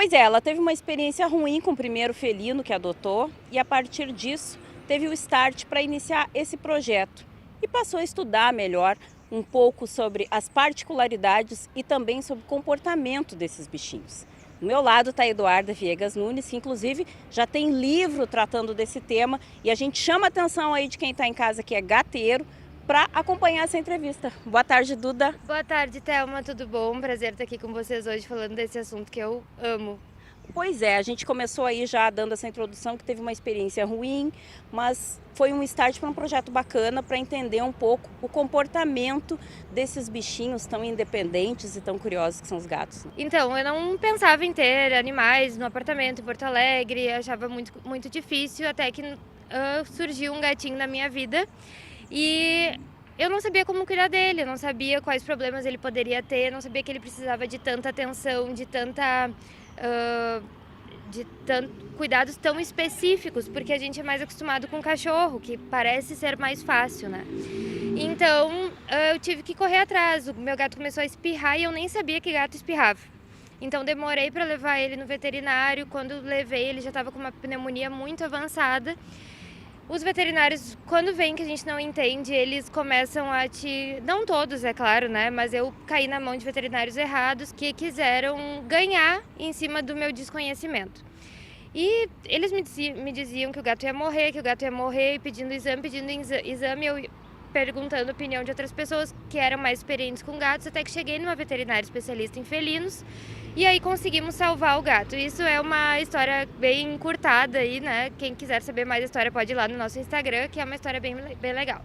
Pois é, ela teve uma experiência ruim com o primeiro felino que adotou e a partir disso teve o start para iniciar esse projeto e passou a estudar melhor um pouco sobre as particularidades e também sobre o comportamento desses bichinhos. Do meu lado está a Eduarda Viegas Nunes, que inclusive já tem livro tratando desse tema e a gente chama a atenção aí de quem está em casa que é gateiro para acompanhar essa entrevista. Boa tarde, Duda. Boa tarde, Thelma, tudo bom? Prazer estar aqui com vocês hoje falando desse assunto que eu amo. Pois é, a gente começou aí já dando essa introdução que teve uma experiência ruim, mas foi um start para um projeto bacana para entender um pouco o comportamento desses bichinhos tão independentes e tão curiosos que são os gatos. Então, eu não pensava em ter animais no apartamento em Porto Alegre, achava muito difícil, até que surgiu um gatinho na minha vida e eu não sabia como cuidar dele, eu não sabia quais problemas ele poderia ter, não sabia que ele precisava de tanta atenção, de cuidados tão específicos, porque a gente é mais acostumado com cachorro, que parece ser mais fácil, né? Então, eu tive que correr atrás. O meu gato começou a espirrar e eu nem sabia que gato espirrava. Então, demorei para levar ele no veterinário. Quando levei, ele já estava com uma pneumonia muito avançada. Os veterinários, quando veem que a gente não entende, eles começam a não todos, é claro, né? Mas eu caí na mão de veterinários errados que quiseram ganhar em cima do meu desconhecimento. E eles me diziam que o gato ia morrer, e pedindo exame, eu perguntando a opinião de outras pessoas que eram mais experientes com gatos, até que cheguei numa veterinária especialista em felinos e aí conseguimos salvar o gato. Isso é uma história bem encurtada aí, né? Quem quiser saber mais da história pode ir lá no nosso Instagram, que é uma história bem legal.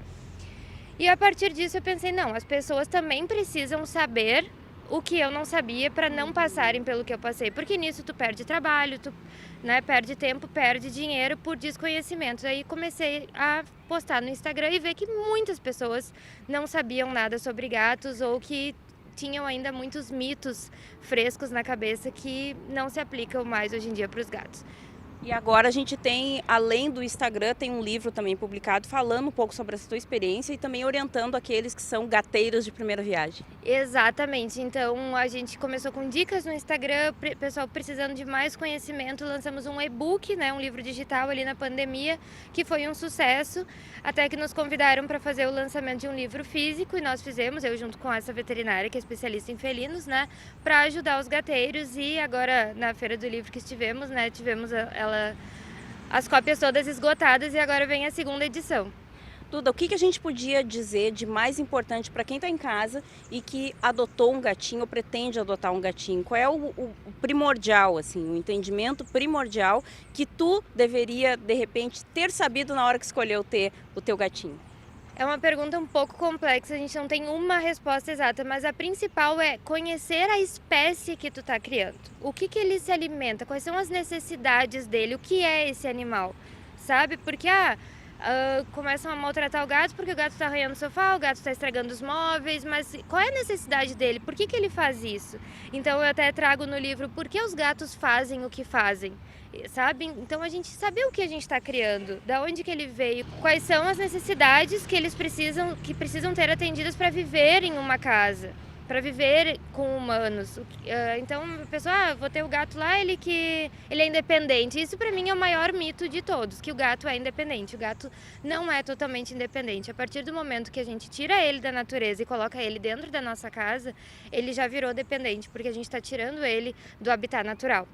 E a partir disso eu pensei, não, as pessoas também precisam saber o que eu não sabia para não passarem pelo que eu passei, porque nisso tu perde trabalho, tu, né, perde tempo, perde dinheiro por desconhecimento. Aí comecei a postar no Instagram e ver que muitas pessoas não sabiam nada sobre gatos ou que tinham ainda muitos mitos frescos na cabeça que não se aplicam mais hoje em dia para os gatos. E agora a gente tem, além do Instagram, tem um livro também publicado falando um pouco sobre essa tua experiência e também orientando aqueles que são gateiros de primeira viagem. Exatamente, então a gente começou com dicas no Instagram, pessoal precisando de mais conhecimento, lançamos um e-book, né, um livro digital ali na pandemia, que foi um sucesso, até que nos convidaram para fazer o lançamento de um livro físico e nós fizemos, eu junto com essa veterinária que é especialista em felinos, né, para ajudar os gateiros e agora na Feira do Livro que estivemos, né, tivemos as cópias todas esgotadas e agora vem a segunda edição. Duda, o que a gente podia dizer de mais importante para quem está em casa e que adotou um gatinho ou pretende adotar um gatinho? Qual é o primordial, assim, o entendimento primordial que tu deveria, de repente, ter sabido na hora que escolheu ter o teu gatinho? É uma pergunta um pouco complexa, a gente não tem uma resposta exata, mas a principal é conhecer a espécie que tu tá criando. O que ele se alimenta, quais são as necessidades dele, o que é esse animal, sabe? Porque começam a maltratar o gato porque o gato está arranhando o sofá, o gato está estragando os móveis, mas qual é a necessidade dele? Por que ele faz isso? Então eu até trago no livro por que os gatos fazem o que fazem, sabe? Então a gente saber o que a gente está criando, da onde que ele veio, quais são as necessidades que que precisam ter atendidas para viver em uma casa, para viver com humanos. Então a pessoa, vou ter o gato lá, ele é independente. Isso para mim é o maior mito de todos, que o gato é independente. O gato não é totalmente independente. A partir do momento que a gente tira ele da natureza e coloca ele dentro da nossa casa, ele já virou dependente, porque a gente está tirando ele do habitat natural.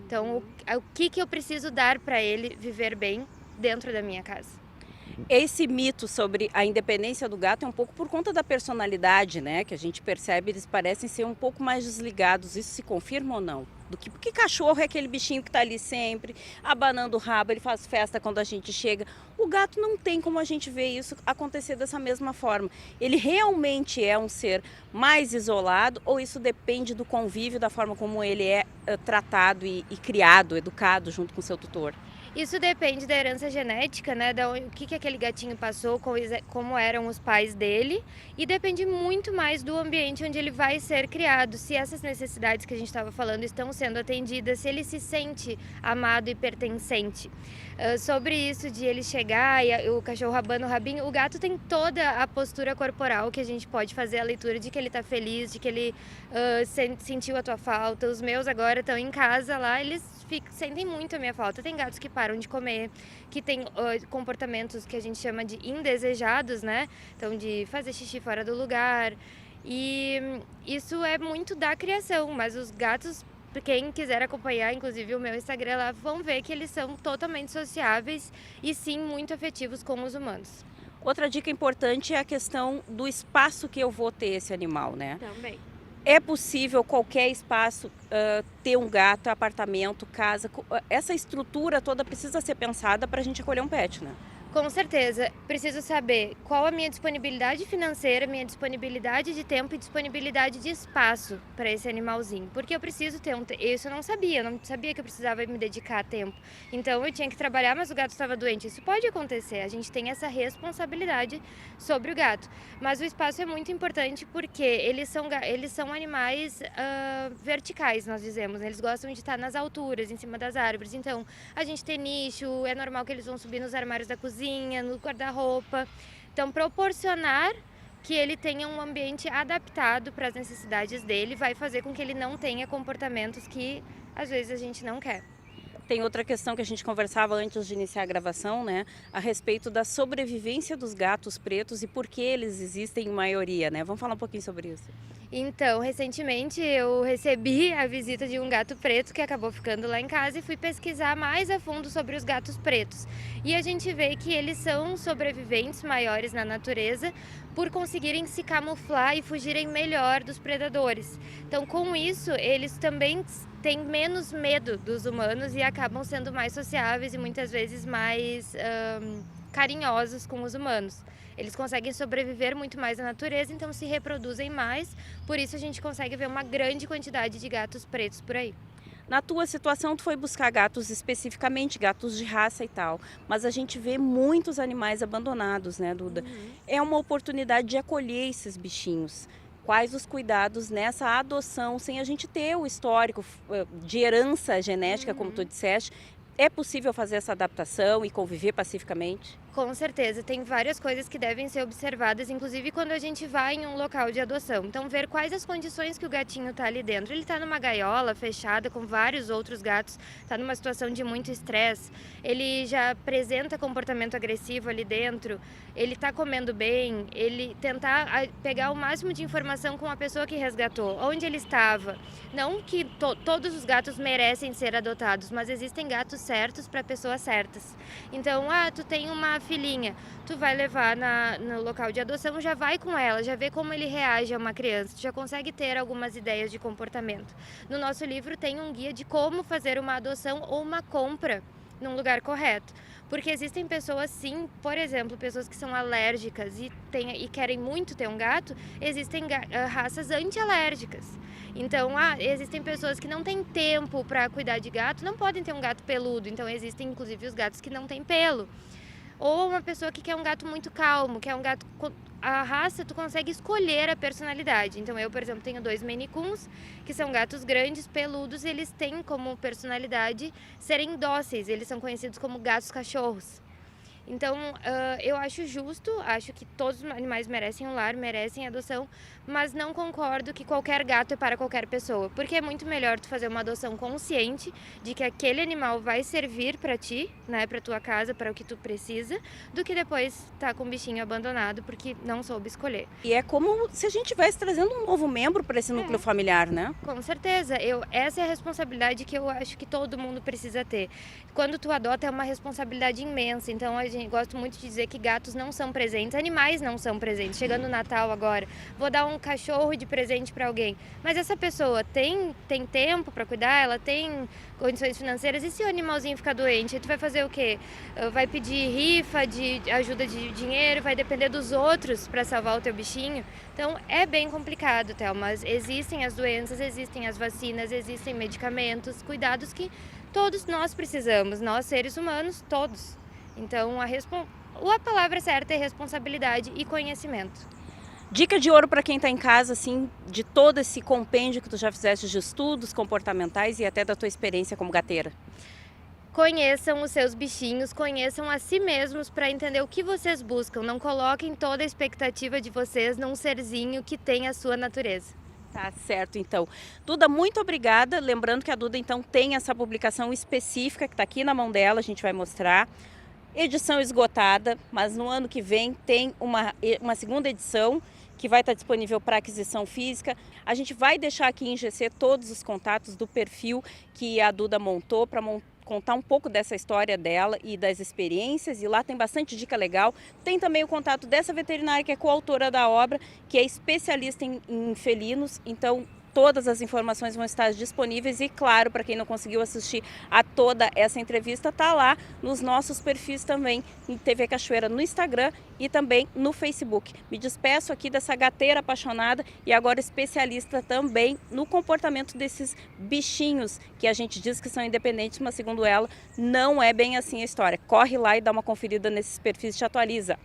Então, o que eu preciso dar para ele viver bem dentro da minha casa? Esse mito sobre a independência do gato é um pouco por conta da personalidade, né? Que a gente percebe, eles parecem ser um pouco mais desligados. Isso se confirma ou não? Porque cachorro é aquele bichinho que está ali sempre, abanando o rabo, ele faz festa quando a gente chega. O gato não tem como a gente ver isso acontecer dessa mesma forma. Ele realmente é um ser mais isolado ou isso depende do convívio, da forma como ele é tratado e criado, educado junto com seu tutor? Isso depende da herança genética, né, o que aquele gatinho passou, como eram os pais dele, e depende muito mais do ambiente onde ele vai ser criado, se essas necessidades que a gente estava falando estão sendo atendidas, se ele se sente amado e pertencente. Sobre isso de ele chegar e o cachorro rabando o rabinho, o gato tem toda a postura corporal que a gente pode fazer a leitura de que ele está feliz, de que ele sentiu a tua falta. Os meus agora estão em casa lá, eles sentem muito a minha falta. Tem gatos que param de comer, que tem comportamentos que a gente chama de indesejados, né? Então, de fazer xixi fora do lugar. E isso é muito da criação, mas os gatos, quem quiser acompanhar, inclusive o meu Instagram lá, vão ver que eles são totalmente sociáveis e sim muito afetivos com os humanos. Outra dica importante é a questão do espaço que eu vou ter esse animal, né? Também. É possível qualquer espaço ter um gato, apartamento, casa. Essa estrutura toda precisa ser pensada para a gente acolher um pet, né? Com certeza, preciso saber qual a minha disponibilidade financeira, minha disponibilidade de tempo e disponibilidade de espaço para esse animalzinho. Porque eu preciso ter isso eu não sabia que eu precisava me dedicar a tempo. Então eu tinha que trabalhar, mas o gato estava doente. Isso pode acontecer, a gente tem essa responsabilidade sobre o gato. Mas o espaço é muito importante porque eles são animais verticais, nós dizemos, né? Eles gostam de estar nas alturas, em cima das árvores. Então a gente tem nicho, é normal que eles vão subir nos armários da cozinha, no guarda-roupa. Então, proporcionar que ele tenha um ambiente adaptado para as necessidades dele vai fazer com que ele não tenha comportamentos que às vezes a gente não quer. Tem outra questão que a gente conversava antes de iniciar a gravação, né? A respeito da sobrevivência dos gatos pretos e por que eles existem em maioria, né? Vamos falar um pouquinho sobre isso. Então, recentemente eu recebi a visita de um gato preto que acabou ficando lá em casa e fui pesquisar mais a fundo sobre os gatos pretos. E a gente vê que eles são sobreviventes maiores na natureza por conseguirem se camuflar e fugirem melhor dos predadores. Então, com isso, eles também têm menos medo dos humanos e acabam sendo mais sociáveis e muitas vezes mais carinhosos com os humanos. Eles conseguem sobreviver muito mais na natureza, então se reproduzem mais, por isso a gente consegue ver uma grande quantidade de gatos pretos por aí. Na tua situação, tu foi buscar gatos especificamente, gatos de raça e tal, mas a gente vê muitos animais abandonados, né, Duda? É uma oportunidade de acolher esses bichinhos. Quais os cuidados nessa adoção, sem a gente ter o histórico de herança genética, como tu disseste? É possível fazer essa adaptação e conviver pacificamente? Com certeza, tem várias coisas que devem ser observadas, inclusive quando a gente vai em um local de adoção. Então, ver quais as condições que o gatinho está ali dentro. Ele está numa gaiola fechada com vários outros gatos, está numa situação de muito estresse, ele já apresenta comportamento agressivo ali dentro, ele está comendo bem, ele tentar pegar o máximo de informação com a pessoa que resgatou, onde ele estava. Não que todos os gatos merecem ser adotados, mas existem gatos certos para pessoas certas. Então, tu tem uma filhinha, tu vai levar no local de adoção, já vai com ela, já vê como ele reage a uma criança, tu já consegue ter algumas ideias de comportamento. No nosso livro tem um guia de como fazer uma adoção ou uma compra num lugar correto. Porque existem pessoas, sim, por exemplo, pessoas que são alérgicas e querem muito ter um gato, existem raças anti-alérgicas. Então, existem pessoas que não têm tempo para cuidar de gato, não podem ter um gato peludo, então existem inclusive os gatos que não têm pelo. Ou uma pessoa que quer um gato muito calmo, quer um gato... A raça, tu consegue escolher a personalidade. Então, eu, por exemplo, tenho 2 Maine Coons, que são gatos grandes, peludos, eles têm como personalidade serem dóceis, eles são conhecidos como gatos cachorros. Então, eu acho justo, acho que todos os animais merecem um lar, merecem adoção, mas não concordo que qualquer gato é para qualquer pessoa, porque é muito melhor tu fazer uma adoção consciente de que aquele animal vai servir para ti, né, para tua casa, para o que tu precisa, do que depois estar com um bichinho abandonado porque não soube escolher. E é como se a gente estivesse trazendo um novo membro para esse núcleo familiar, né? Com certeza, essa é a responsabilidade que eu acho que todo mundo precisa ter. Quando tu adota é uma responsabilidade imensa, então a gente gosto muito de dizer que gatos não são presentes, animais não são presentes. Chegando o Natal agora, vou dar um cachorro de presente para alguém. Mas essa pessoa tem tempo para cuidar, ela tem condições financeiras, e se o animalzinho ficar doente, tu vai fazer o quê? Vai pedir rifa de ajuda de dinheiro, vai depender dos outros para salvar o teu bichinho? Então é bem complicado, Thelma, mas existem as doenças, existem as vacinas, existem medicamentos, cuidados que todos nós precisamos, nós seres humanos, todos. Então a palavra certa é responsabilidade e conhecimento. Dica de ouro para quem está em casa, assim, de todo esse compêndio que tu já fizeste de estudos comportamentais e até da tua experiência como gateira. Conheçam os seus bichinhos, conheçam a si mesmos para entender o que vocês buscam. Não coloquem toda a expectativa de vocês num serzinho que tem a sua natureza. Tá certo, então. Duda, muito obrigada. Lembrando que a Duda, então, tem essa publicação específica que está aqui na mão dela, a gente vai mostrar. Edição esgotada, mas no ano que vem tem uma segunda edição que vai estar disponível para aquisição física. A gente vai deixar aqui em GC todos os contatos do perfil que a Duda montou para contar um pouco dessa história dela e das experiências, e lá tem bastante dica legal. Tem também o contato dessa veterinária que é coautora da obra, que é especialista em felinos, então todas as informações vão estar disponíveis e, claro, para quem não conseguiu assistir a toda essa entrevista, tá lá nos nossos perfis também, em TV Cachoeira no Instagram e também no Facebook. Me despeço aqui dessa gateira apaixonada e agora especialista também no comportamento desses bichinhos, que a gente diz que são independentes, mas segundo ela, não é bem assim a história. Corre lá e dá uma conferida nesses perfis, te atualiza.